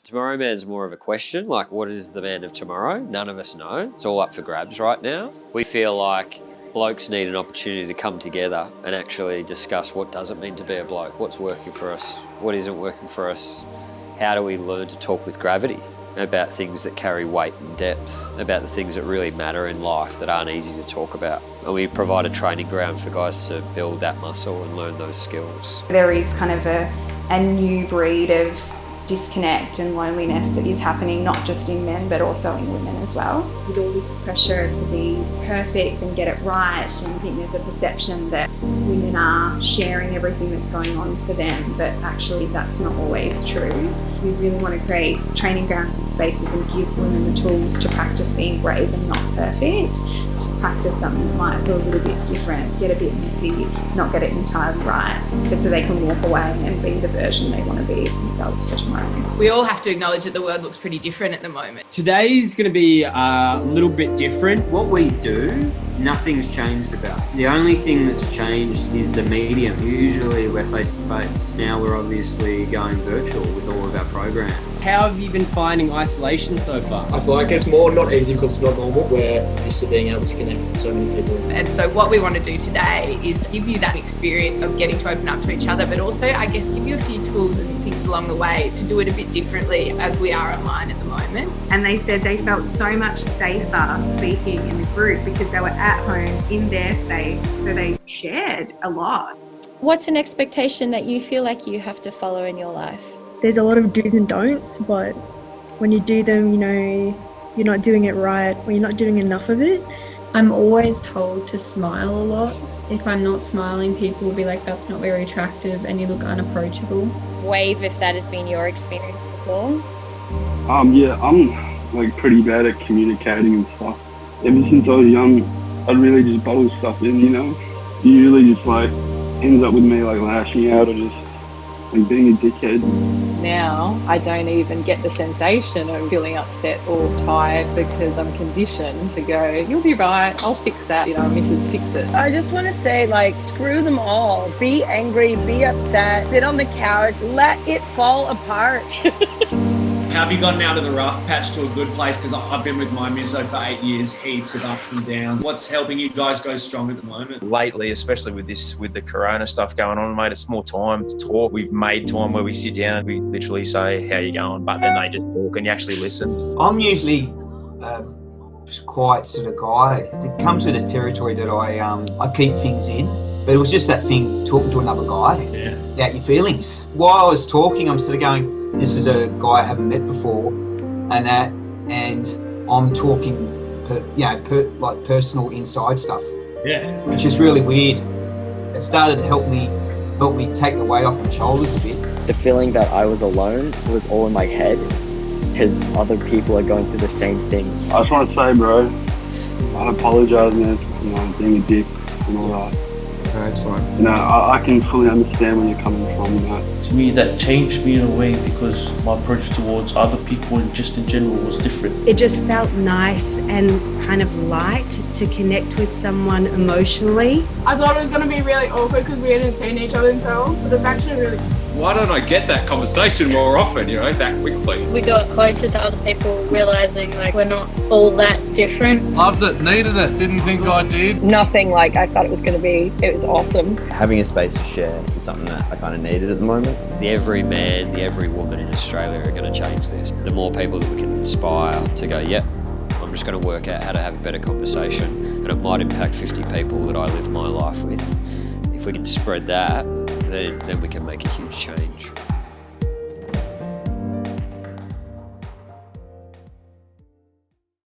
Tomorrow man's more of a question, like what is the man of tomorrow? None of us know. It's all up for grabs right now. We feel like blokes need an opportunity to come together and actually discuss what does it mean to be a bloke, what's working for us, what isn't working for us. How do we learn to talk with gravity about things that carry weight and depth, about the things that really matter in life that aren't easy to talk about. And we provide a training ground for guys to build that muscle and learn those skills. There is kind of a new breed of disconnect and loneliness that is happening not just in men but also in women as well. With all this pressure to be perfect and get it right, and I think there's a perception that women are sharing everything that's going on for them, but actually that's not always true. We really want to create training grounds and spaces and give women the tools to practice being brave and not perfect, to practice something that might feel a little bit different, get a bit messy, not get it entirely right, but so they can walk away and be the version they want to be of themselves for tomorrow. We all have to acknowledge that the world looks pretty different at the moment. Today's going to be a little bit different. What we do, nothing's changed about. The only thing that's changed is the medium. Usually we're face to face. Now we're obviously going virtual with all of our programs. How have you been finding isolation so far? I feel like it's more not easy because it's not normal. We're used to being able to connect with so many people. And so what we want to do today is give you that experience of getting to open up to each other, but also, I guess, give you a few tools and things along the way to do it a bit differently as we are online at the moment. And they said they felt so much safer speaking in the group because they were at home in their space, so they shared a lot. What's an expectation that you feel like you have to follow in your life? There's a lot of do's and don'ts, but when you do them, you know, you're not doing it right, or you're not doing enough of it. I'm always told to smile a lot. If I'm not smiling, people will be like, that's not very attractive and you look unapproachable. Wave if that has been your experience before. Yeah, I'm like pretty bad at communicating and stuff. Ever since I was young, I'd really just bottle stuff in, you know. It usually just like ends up with me like lashing out or just like being a dickhead. Now I don't even get the sensation of feeling upset or tired because I'm conditioned to go, you'll be right, I'll fix that, you know, Mrs. Fix It. I just want to say, like, screw them all. Be angry, be upset, sit on the couch, let it fall apart. How have you gotten out of the rough patch to a good place? Because I've been with my misso for 8 years, heaps of ups and downs. What's helping you guys go strong at the moment? Lately, especially with the corona stuff going on, mate, it's more time to talk. We've made time where we sit down and we literally say, how you going? But then they just talk and you actually listen. I'm usually quite sort of guy. It comes with a territory that I keep things in. But it was just that thing, talking to another guy about your feelings. While I was talking, I'm sort of going, this is a guy I haven't met before, and I'm talking, like personal inside stuff. Yeah. Which is really weird. It started to help me take the weight off my shoulders a bit. The feeling that I was alone was all in my head, because other people are going through the same thing. I just want to say, bro, I apologise, man, for being a dick and all that. No, it's fine. You know, I can fully understand where you're coming from, you know. To me, that changed me in a way because my approach towards other people and just in general was different. It just felt nice and kind of light to connect with someone emotionally. I thought it was going to be really awkward because we hadn't seen each other until, but it's actually really good. Why don't I get that conversation more often, you know, that quickly? We got closer to other people, realising like we're not all that different. Loved it, needed it, didn't think I did. Nothing like I thought it was going to be. It was awesome. Having a space to share is something that I kind of needed at the moment. The every man, the every woman in Australia are going to change this. The more people that we can inspire to go, yep, I'm just going to work out how to have a better conversation, and it might impact 50 people that I live my life with. If we can spread that, then we can make a huge change.